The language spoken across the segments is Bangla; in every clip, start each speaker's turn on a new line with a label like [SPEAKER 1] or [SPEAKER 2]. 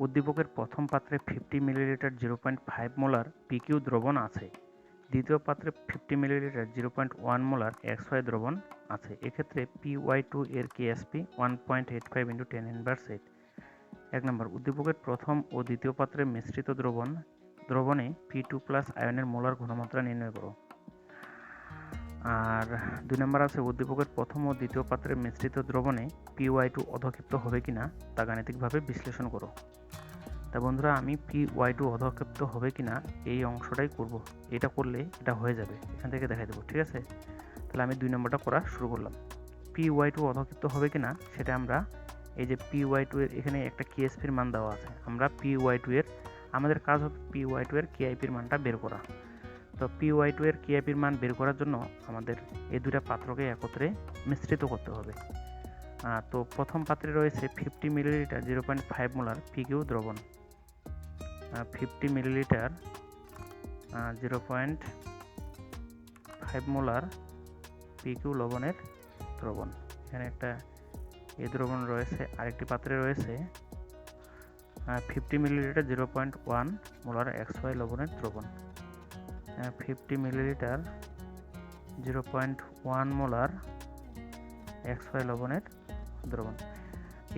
[SPEAKER 1] উদ্দীপকের প্রথম পাত্রে 50 মিলিলিটার 0.5 মোলার পিকিউ দ্রবণ আছে, দ্বিতীয় পাত্রে 50 মিলিলিটার 0.1 মোলার XY দ্রবণ আছে। এক্ষেত্রে PY2 এর KSP 1.85 × 10⁻8। 1 নম্বর, উদ্দীপকের প্রথম ও দ্বিতীয় পাত্রে মিশ্রিত দ্রবণে P2+ আয়নের মোলার ঘনমাত্রা নির্ণয় করো। আর 2 নম্বর আছে, উদ্দীপকের প্রথম ও দ্বিতীয় পাত্রে মিশ্রিত দ্রবণে PY2 অধঃক্ষিপ্ত হবে কিনা তা গাণিতিকভাবে বিশ্লেষণ করো। তা বন্ধুরা, আমি PY2 অধঃক্ষিপ্ত হবে কিনা এই অংশটাই করব। এটা করলে এটা হয়ে যাবে, এখান থেকে দেখাই দেবো, ঠিক আছে? তাহলে আমি 2 নম্বরটা করা শুরু করলাম। PY2 অধঃক্ষিপ্ত হবে কিনা সেটা আমরা এই যে PY2 এর এখানে একটা KSP-র মান দেওয়া আছে, আমরা PY2 এর আমাদের কাজ হবে PY2 এর KIP-র মানটা বের করা। তো PY2 এর KIP-র মান বের করার জন্য আমাদের এই দুটা পাত্রকে একত্রে মিশ্রিত করতে হবে। তো প্রথম পাত্রে রয়েছে 50 মিলিলিটার 0.5 মোলার পিকিউ দ্রবণ, 50 মিলিলিটার 0.5 মোলার পিকিউ লবণের দ্রবণ। এখানে একটা এই দ্রবণ রয়েছে, আরেকটি পাত্রে রয়েছে 50 মিলিলিটার 0.1 মোলার XY লবণের দ্রবণ, 50 মিলিলিটার 0.1 মোলার XY লবণের দ্রবণ।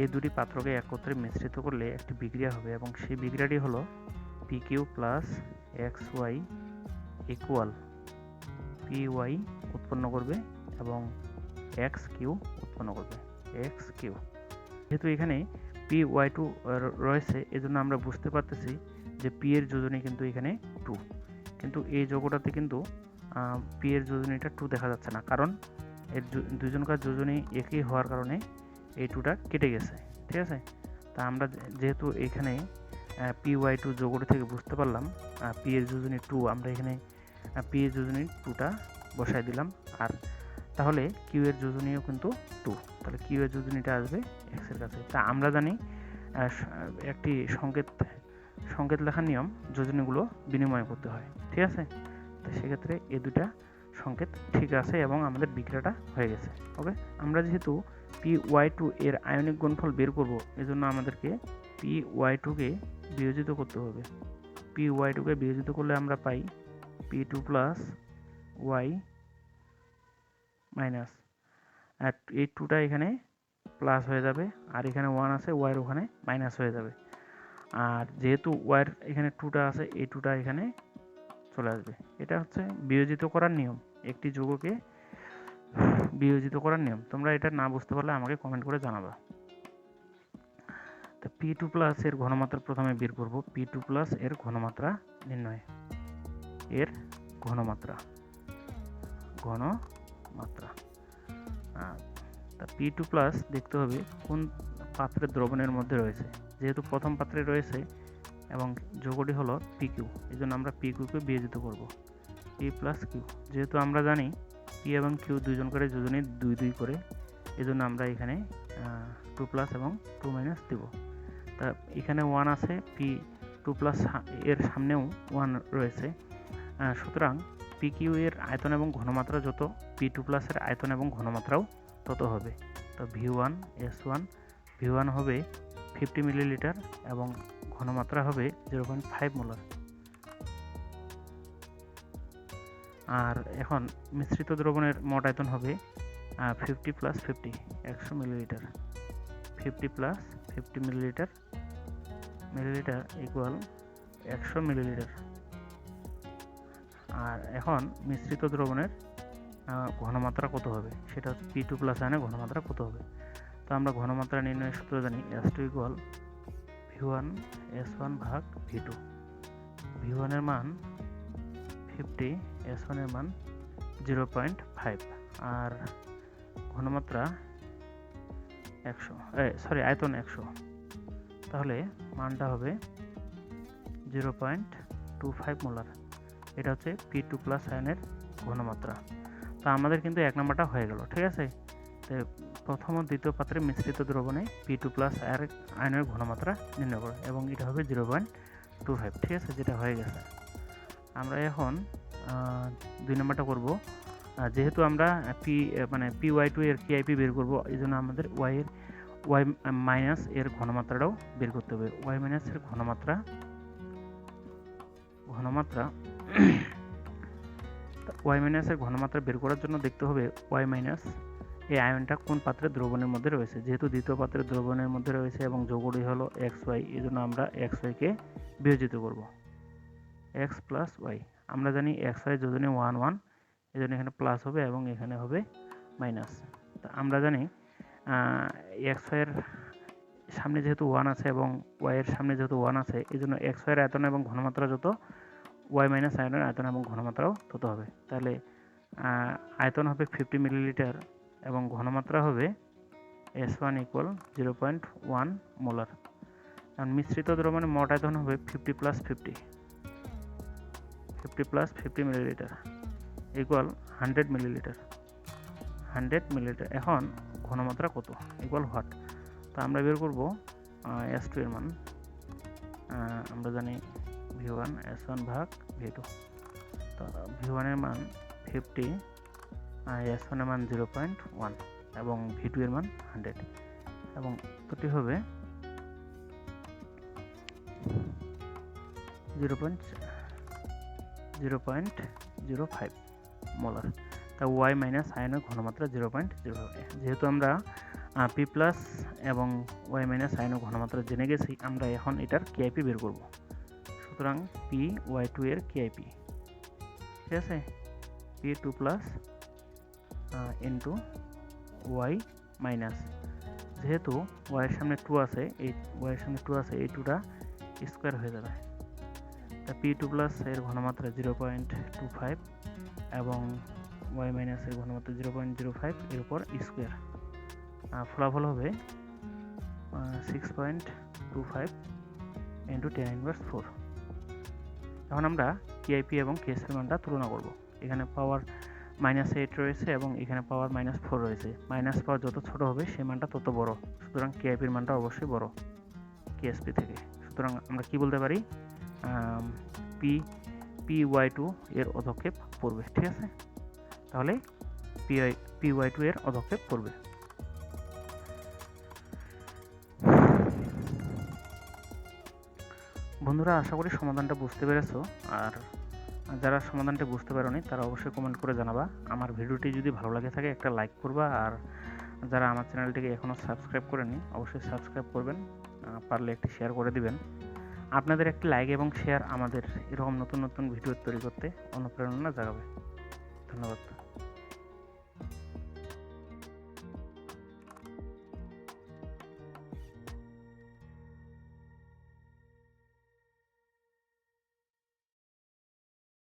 [SPEAKER 1] এই দুটি পাত্রকে একত্রে মিশ্রিত করলে একটি বিক্রিয়া হবে এবং সেই বিক্রিয়াটি হলো PQ plus XY equal PY উৎপন্ন করবে এবং XQ উৎপন্ন করবে, XQ। যেহেতু এখানে PY2 রয়েছে, এজন্য আমরা বুঝতে পারতেছি যে P এর যোজনী কিন্তু এখানে 2, কিন্তু এই যোগটাতে কিন্তু P এর যোজনীটা 2 দেখা যাচ্ছে না, কারণ এর দুজনকার যোজনী একই হওয়ার কারণে এই 2টা কেটে গেছে, ঠিক আছে? তা আমরা যেহেতু এখানে PY2 যোগটা থেকে বুঝতে পারলাম P এর যোজনী 2, আমরা এখানে P এর যোজনী 2টা বসাই দিলাম। আর তাহলে Q এর যোজনীও কিন্তু 2, তাহলে Q এর যোজনীটা আসবে X এর কাছে। তা আমরা জানি একটি সংকেত লেখার নিয়ম, যোজনীগুলো বিনিময় করতে হয়, ঠিক আছে? তো সেক্ষেত্রে এই দুটা সংকেত ঠিক আছে এবং আমাদের বিক্রিয়াটা হয়ে গেছে। ওকে, আমরা যেহেতু PY2 এর আয়নিক গুণফল বের করব, এজন্য আমাদেরকে PY2-কে বিয়োজিত করতে হবে। PY2-কে বিয়োজিত করলে আমরা পাই P2 প্লাস Y মাইনাস, আর এই 2টা এখানে প্লাস হয়ে যাবে, আর এখানে 1 আছে, Y এর ওখানে মাইনাস হয়ে যাবে। আর যেহেতু Y এর এখানে 2টা আছে, এই 2টা এখানে চলে আসবে। এটা হচ্ছে বিয়োজিত করার নিয়ম, একটি যৌগকে বিয়োজিত করার নিয়ম। তোমরা এটা না বুঝতে পারলে আমাকে কমেন্ট করে জানাবা। তো P2+ এর ঘনমাত্রা প্রথমে বের করব। P2+ এর ঘনমাত্রা নির্ণয়, এর ঘনমাত্রা তা P2+ দেখতে হবে কোন পাত্রের দ্রবণের মধ্যে রয়েছে। যেহেতু প্রথম পাত্রে রয়েছে এবং যৌগটি হলো PQ, এই জন্য আমরা PQ-কে বিয়োজিত করব, P প্লাস Q। যেহেতু আমরা জানি P এবং Q দুইজন করে যোজনী 2 করে, এই জন্য আমরা এখানে 2+ এবং 2- দেব। তা এখানে 1 আছে, P2+ এর সামনেও 1 রয়েছে, সুতরাং PQ এর আয়তন এবং ঘনমাত্রা যত, P2+ এর আয়তন এবং ঘনমাত্রাও তত হবে। তো V1 হবে 50 মিলিলিটার এবং ঘনমাত্রা হবে 0.5 মোলার। আর এখন মিশ্রিত দ্রবণের মোট আয়তন হবে 50 + 50 100 মিলিলিটার, 50 + 50 মিলিলিটার ইকুয়াল 100 মিলিলিটার। আর এখন মিশ্রিত দ্রবণের ঘনমাত্রা কত হবে সেটা হচ্ছে P2+ আয়নের ঘনমাত্রা কত হবে। তো আমরা ঘনমাত্রা নির্ণয়ের সূত্র জানি, S2 ইকুয়াল V1 S1 ভাগ V2। V1 এর মান 50, S1 এর মান 0.5 আর ঘনমাত্রা 100, আয়তন 100, তাহলে মানটা হবে 0.25 মোলার। এটা হচ্ছে P2+ আয়নের ঘনমাত্রা। তো আমাদের কিন্তু 1 নম্বরটা হয়ে গেল, ঠিক আছে? তো প্রথম ও দ্বিতীয় পাত্রে মিশ্রিত দ্রবণে P2+ আয়নের ঘনমাত্রা নির্ণয় করে এবং এটা হবে 0.25, ঠিক আছে? যেটা হয়ে গেছে। আমরা এখন 2 নম্বরটা করব। যেহেতু আমরা PY2 এর KIP বের করব, এই জন্য আমাদের ওয়াই মাইনাস এর ঘনমাত্রাটাও বের করতে হবে। ওয়াই মাইনাস এর ঘনমাত্রা ওয়াই মাইনাস এর ঘনমাত্রা বের করার জন্য দেখতে হবে ওয়াই মাইনাস এই আয়নটা কোন পাত্রের দ্রবণের মধ্যে রয়েছে। যেহেতু দ্বিতীয় পাত্রের দ্রবণের মধ্যে রয়েছে এবং যৌগটি হলো এক্স ওয়াই, এই জন্য আমরা এক্স ওয়াইকে বিয়োজিত করব। এক্স প্লাস ওয়াই, আমরা জানি এক্স ওয়াই যোজনী 1 1, এই জন্য এখানে প্লাস হবে এবং এখানে হবে মাইনাস। আমরা জানি এক্স ওয়াইয়ের সামনে যেহেতু 1 আছে এবং ওয়াই এর সামনে যেহেতু 1 আছে, এই জন্য এক্স ওয়াইয়ের আয়তন এবং ঘনমাত্রা যত, ওয়াই মাইনাস আয়নের আয়তন এবং ঘনমাত্রাও তত হবে। তাহলে আয়তন হবে 50 মিলিলিটার এবং ঘনমাত্রা হবে S1 ইকুয়াল 0.1 মোলার। কারণ মিশ্রিত দ্রবণের মোট আয়তন হবে 50 প্লাস 50 মিলিলিটার ইকুয়াল 100 মিলিলিটার। এখন ঘনমাত্রা কত ইকুয়াল হোয়াট? তো আমরা বের করব S2 এর মান। আমরা জানি V1 S1 ভাগ V2। তো V1 এর মান 50, S1 এর মান 0.1 এবং V2 এর মান 100 এবং উত্তরটি হবে 0.05 মোলার। তা ওয়াই মাইনাস আয়নের ঘনমাত্রা 0.05। যেহেতু আমরা পি প্লাস এবং ওয়াই মাইনাস আয়নের ঘনমাত্রা জেনে গেছি, আমরা এখন এটার কেআইপি বের করব। সুতরাং পি ওয়াই টু এর কেআইপি, ঠিক আছে, P two plus into Y minus, যেহেতু ওয়াইয়ের সামনে 2 আছে, এই ওয়াইয়ের সামনে 2 আছে, এই 2টা স্কোয়ার হয়ে যাবে। তা পি টু প্লাস এর ঘনমাত্রা 0.25 এবং ওয়াই মাইনাস এর ঘনমাত্রা 0.05 এর উপর স্কোয়ার, ফলাফল হবে 6.25 ইন্টু 10⁻⁴। এখন আমরা কেআইপি এবং কেএসপি মানটা তুলনা করব। এখানে পাওয়ার -8 রয়েছে এবং এখানে পাওয়ার -4 রয়েছে। মাইনাস পাওয়ার যত ছোট হবে সেই মানটা তত বড়, সুতরাং কেআইপির মানটা অবশ্যই বড় কেএসপি থেকে। সুতরাং আমরা কি বলতে পারি, পি ওয়াই টু এর অধক্ষেপ পড়বে, ঠিক আছে। তাহলে পি ওয়াই টু এর অধক্ষেপ পড়বে। বন্ধুরা, আশা করি সমাধানটা বুঝতে পেরেছো। আর যারা সমাধানটা বুঝতে পারোনি তারা অবশ্যই কমেন্ট করে জানাবা। আমার ভিডিওটি যদি ভালো লাগে থাকে একটা লাইক করবা, আর যারা আমার চ্যানেলটিকে এখনও সাবস্ক্রাইব করেনি অবশ্যই সাবস্ক্রাইব করবেন, পারলে একটি শেয়ার করে দিবেন। আপনাদের একটি লাইক এবং শেয়ার আমাদের এরকম নতুন নতুন ভিডিও তৈরি করতে অনুপ্রেরণা জাগাবে। ধন্যবাদ।